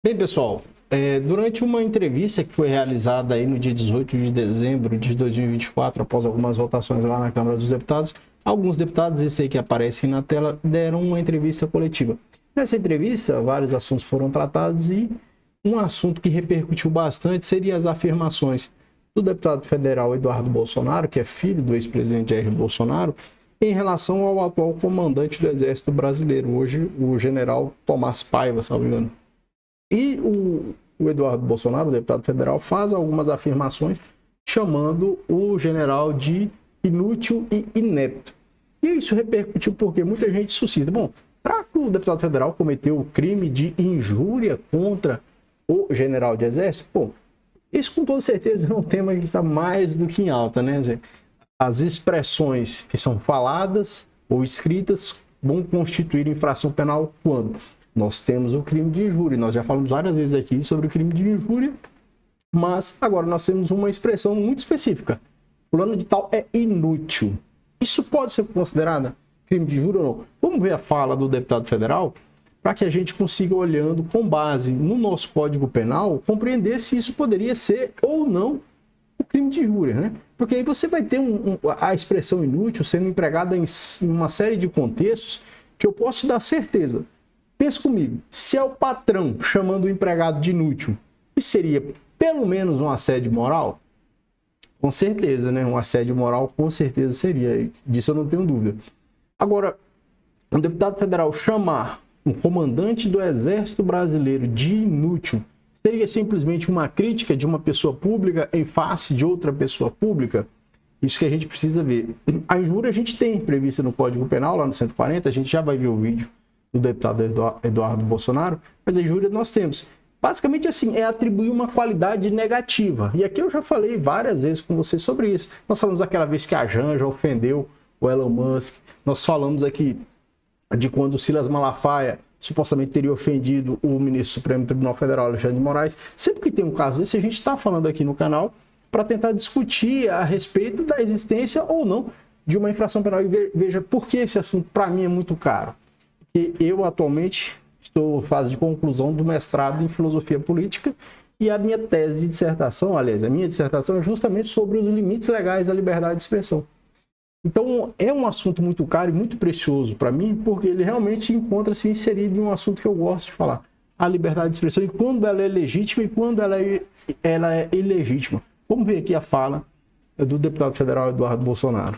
Bem, pessoal, durante uma entrevista que foi realizada aí no dia 18 de dezembro de 2024, após algumas votações lá na Câmara dos Deputados, alguns deputados, esse aí que aparecem na tela, deram uma entrevista coletiva. Nessa entrevista, vários assuntos foram tratados e um assunto que repercutiu bastante seria as afirmações do deputado federal Eduardo Bolsonaro, que é filho do ex-presidente Jair Bolsonaro, em relação ao atual comandante do Exército Brasileiro, hoje o general Tomás Paiva, se não me engano. E o Eduardo Bolsonaro, o deputado federal, faz algumas afirmações chamando o general de inútil e inepto. E isso repercutiu porque muita gente suscita. Bom, será que o deputado federal cometeu o crime de injúria contra o general de exército? Bom, isso com toda certeza é um tema que está mais do que em alta, né, Zé? As expressões que são faladas ou escritas vão constituir infração penal quando? Nós temos o crime de injúria. Nós já falamos várias vezes aqui sobre o crime de injúria, mas agora nós temos uma expressão muito específica. Fulano de tal é inútil. Isso pode ser considerado crime de injúria ou não? Vamos ver a fala do deputado federal para que a gente consiga, olhando com base no nosso Código Penal, compreender se isso poderia ser ou não o crime de injúria, né? Porque aí você vai ter a expressão inútil sendo empregada em uma série de contextos que eu posso te dar certeza. Pensa comigo, se é o patrão chamando o empregado de inútil, isso seria pelo menos um assédio moral? Com certeza, né? Um assédio moral com certeza seria, disso eu não tenho dúvida. Agora, um deputado federal chamar um comandante do Exército Brasileiro de inútil seria simplesmente uma crítica de uma pessoa pública em face de outra pessoa pública? Isso que a gente precisa ver. A injúria a gente tem prevista no Código Penal, lá no 140, a gente já vai ver o vídeo do deputado Eduardo Bolsonaro, mas a injúria nós temos. Basicamente assim, é atribuir uma qualidade negativa. E aqui eu já falei várias vezes com você sobre isso. Nós falamos aquela vez que a Janja ofendeu o Elon Musk. Nós falamos aqui de quando o Silas Malafaia supostamente teria ofendido o ministro do Supremo Tribunal Federal, Alexandre de Moraes. Sempre que tem um caso desse, a gente está falando aqui no canal para tentar discutir a respeito da existência ou não de uma infração penal. E veja por que esse assunto para mim é muito caro. Eu atualmente estou em fase de conclusão do mestrado em filosofia política e a minha tese de dissertação, aliás, a minha dissertação é justamente sobre os limites legais da liberdade de expressão. Então é um assunto muito caro e muito precioso para mim, porque ele realmente encontra-se inserido em um assunto que eu gosto de falar, a liberdade de expressão, e quando ela é legítima e quando ela é ilegítima. Vamos ver aqui a fala do deputado federal Eduardo Bolsonaro.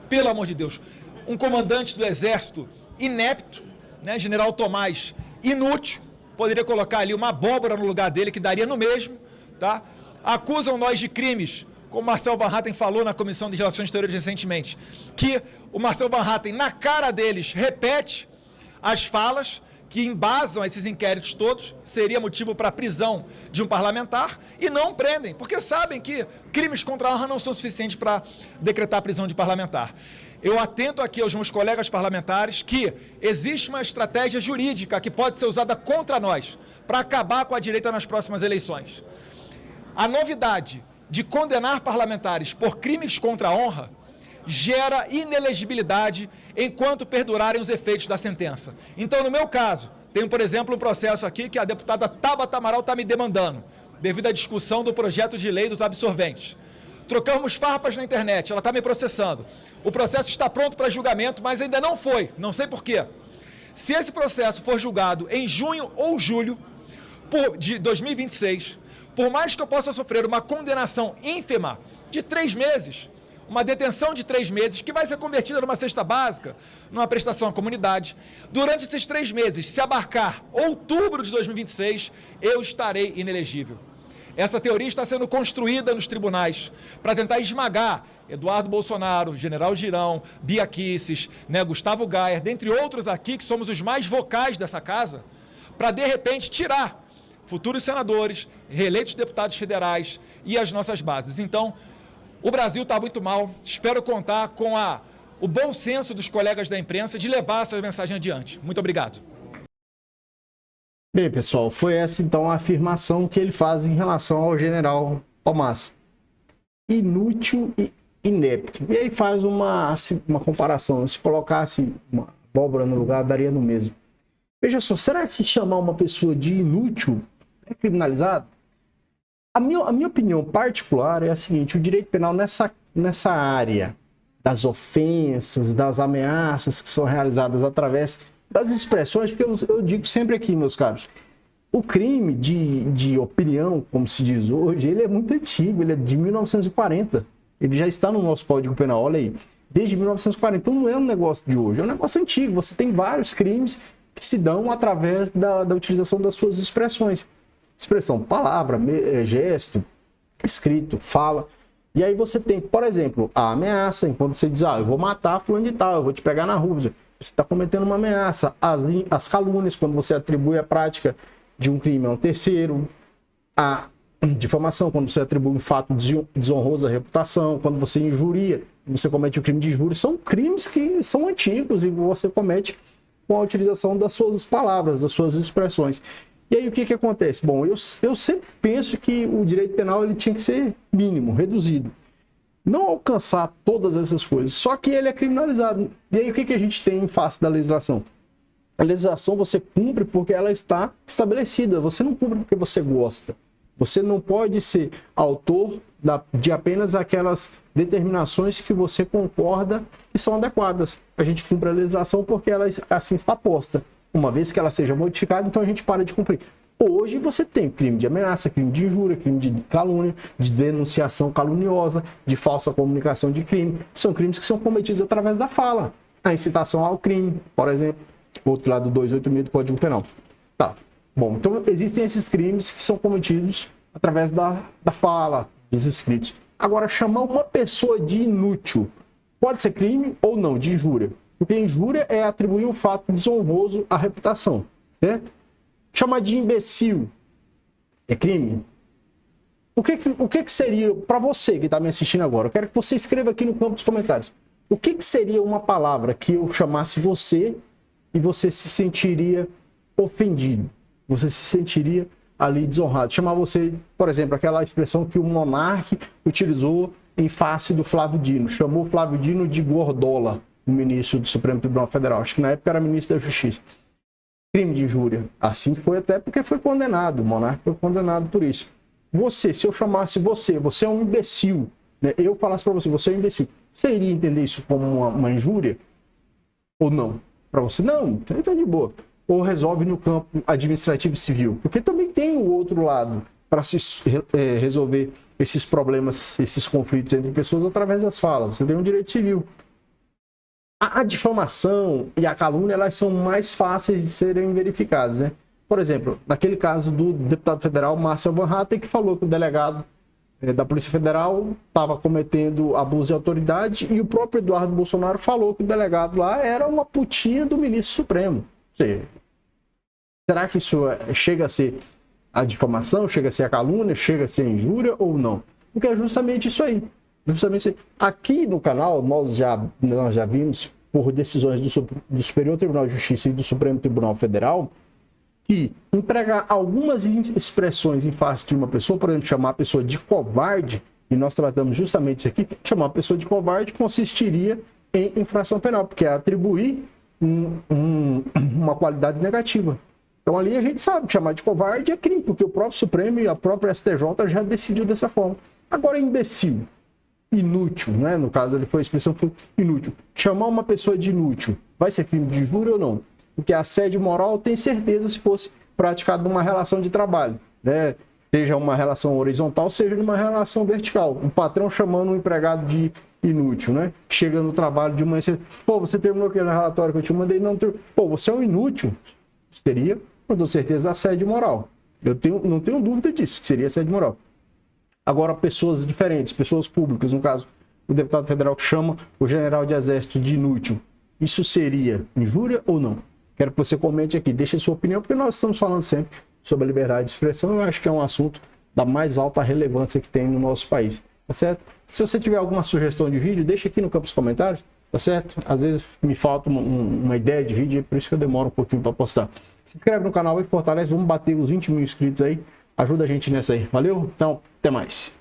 Pelo amor de Deus, um comandante do Exército inepto, né, general Tomás, inútil, poderia colocar ali uma abóbora no lugar dele, que daria no mesmo, tá? Acusam nós de crimes, como Marcel Van Hatten falou na Comissão de Relações Exteriores recentemente, que o Marcel Van Hatten, na cara deles, repete as falas que embasam esses inquéritos todos, seria motivo para a prisão de um parlamentar, e não prendem, porque sabem que crimes contra a honra não são suficientes para decretar a prisão de parlamentar. Eu atento aqui aos meus colegas parlamentares que existe uma estratégia jurídica que pode ser usada contra nós para acabar com a direita nas próximas eleições. A novidade de condenar parlamentares por crimes contra a honra gera inelegibilidade enquanto perdurarem os efeitos da sentença. Então, no meu caso, tenho, por exemplo, um processo aqui que a deputada Tabata Amaral está me demandando, devido à discussão do projeto de lei dos absorventes. Trocamos farpas na internet, ela está me processando. O processo está pronto para julgamento, mas ainda não foi, não sei por quê. Se esse processo for julgado em junho ou julho de 2026, por mais que eu possa sofrer uma condenação ínfima de 3 meses, uma detenção de 3 meses, que vai ser convertida numa cesta básica, numa prestação à comunidade, durante esses 3 meses, se abarcar outubro de 2026, eu estarei inelegível. Essa teoria está sendo construída nos tribunais para tentar esmagar Eduardo Bolsonaro, General Girão, Bia Kicis, né, Gustavo Gayer, dentre outros aqui que somos os mais vocais dessa casa, para de repente tirar futuros senadores, reeleitos deputados federais e as nossas bases. Então, o Brasil está muito mal, espero contar com o bom senso dos colegas da imprensa de levar essa mensagem adiante. Muito obrigado. Bem, pessoal, foi essa então a afirmação que ele faz em relação ao general Tomás. Inútil e inepto. E aí faz uma comparação. Se colocasse uma abóbora no lugar, daria no mesmo. Veja só, será que chamar uma pessoa de inútil é criminalizado? A minha opinião particular é a seguinte: o direito penal nessa área das ofensas, das ameaças que são realizadas através das expressões, porque eu digo sempre aqui, meus caros, o crime de opinião, como se diz hoje, ele é muito antigo, ele é de 1940. Ele já está no nosso Código Penal, olha aí, desde 1940. Então não é um negócio de hoje, é um negócio antigo. Você tem vários crimes que se dão através da utilização das suas expressões. Expressão, palavra, gesto, escrito, fala. E aí você tem, por exemplo, a ameaça, enquanto você diz, eu vou matar fulano de tal, eu vou te pegar na rua. Você está cometendo uma ameaça. As calúnias, quando você atribui a prática de um crime a um terceiro. A difamação, quando você atribui um fato desonroso à reputação. Quando você injuria, você comete o crime de injúria. São crimes que são antigos e você comete com a utilização das suas palavras, das suas expressões. E aí o que acontece? Bom, eu sempre penso que o direito penal ele tinha que ser mínimo, reduzido. Não alcançar todas essas coisas, só que ele é criminalizado. E aí o que a gente tem em face da legislação? A legislação você cumpre porque ela está estabelecida, você não cumpre porque você gosta. Você não pode ser autor de apenas aquelas determinações que você concorda que são adequadas. A gente cumpre a legislação porque ela assim está posta. Uma vez que ela seja modificada, então a gente para de cumprir. Hoje você tem crime de ameaça, crime de injúria, crime de calúnia, de denunciação caluniosa, de falsa comunicação de crime. São crimes que são cometidos através da fala. A incitação ao crime, por exemplo. Outro lado do 286 do Código Penal. Tá. Bom, então existem esses crimes que são cometidos através da fala, dos escritos. Agora, chamar uma pessoa de inútil pode ser crime ou não, de injúria. Porque injúria é atribuir um fato desonroso à reputação, certo? Chamar de imbecil é crime? O que seria, para você que está me assistindo agora, eu quero que você escreva aqui no campo dos comentários. O que seria uma palavra que eu chamasse você e você se sentiria ofendido? Você se sentiria ali desonrado. Chamar você, por exemplo, aquela expressão que o monarca utilizou em face do Flávio Dino. Chamou Flávio Dino de gordola, o ministro do Supremo Tribunal Federal. Acho que na época era ministro da Justiça. Crime de injúria. Assim foi até porque foi condenado. O monarca foi condenado por isso. Você, se eu chamasse você é um imbecil, né? Eu falasse para você é um imbecil. Você iria entender isso como uma injúria? Ou não? Para você, não, então de boa. Ou resolve no campo administrativo e civil. Porque também tem o outro lado para se resolver esses problemas, esses conflitos entre pessoas através das falas. Você tem um direito civil. A difamação e a calúnia, elas são mais fáceis de serem verificadas, né? Por exemplo, naquele caso do deputado federal Marcel Van Hatten, que falou que o delegado da Polícia Federal estava cometendo abuso de autoridade, e o próprio Eduardo Bolsonaro falou que o delegado lá era uma putinha do ministro Supremo. Ou seja, será que isso chega a ser a difamação, chega a ser a calúnia, chega a ser a injúria ou não? Porque é justamente isso aí. Justamente isso aí. Aqui no canal nós já vimos, por decisões do Superior Tribunal de Justiça e do Supremo Tribunal Federal, que empregar algumas expressões em face de uma pessoa, por exemplo, chamar a pessoa de covarde, e nós tratamos justamente isso aqui, chamar a pessoa de covarde consistiria em infração penal, porque é atribuir uma qualidade negativa. Então ali a gente sabe, chamar de covarde é crime, porque o próprio Supremo e a própria STJ já decidiu dessa forma. Agora, imbecil, inútil, né? No caso, a expressão foi inútil. Chamar uma pessoa de inútil vai ser crime de injúria ou não? Porque assédio moral, tem certeza, se fosse praticado numa relação de trabalho, né? Seja uma relação horizontal, seja numa relação vertical. O patrão chamando um empregado de inútil, né? Chega no trabalho de manhã, pô, você terminou aquele relatório que eu te mandei? Não, pô, você é um inútil. Seria, com toda certeza, assédio moral. Não tenho dúvida disso, que seria assédio moral. Agora, pessoas diferentes, pessoas públicas, no caso, o deputado federal que chama o general de exército de inútil, isso seria injúria ou não? Quero que você comente aqui, deixe a sua opinião, porque nós estamos falando sempre sobre a liberdade de expressão. Eu acho que é um assunto da mais alta relevância que tem no nosso país, tá certo? Se você tiver alguma sugestão de vídeo, deixa aqui no campo dos comentários, tá certo? Às vezes me falta uma ideia de vídeo, por isso que eu demoro um pouquinho para postar. Se inscreve no canal e fortalece, vamos bater os 20 mil inscritos aí, ajuda a gente nessa aí, valeu? Então, até mais.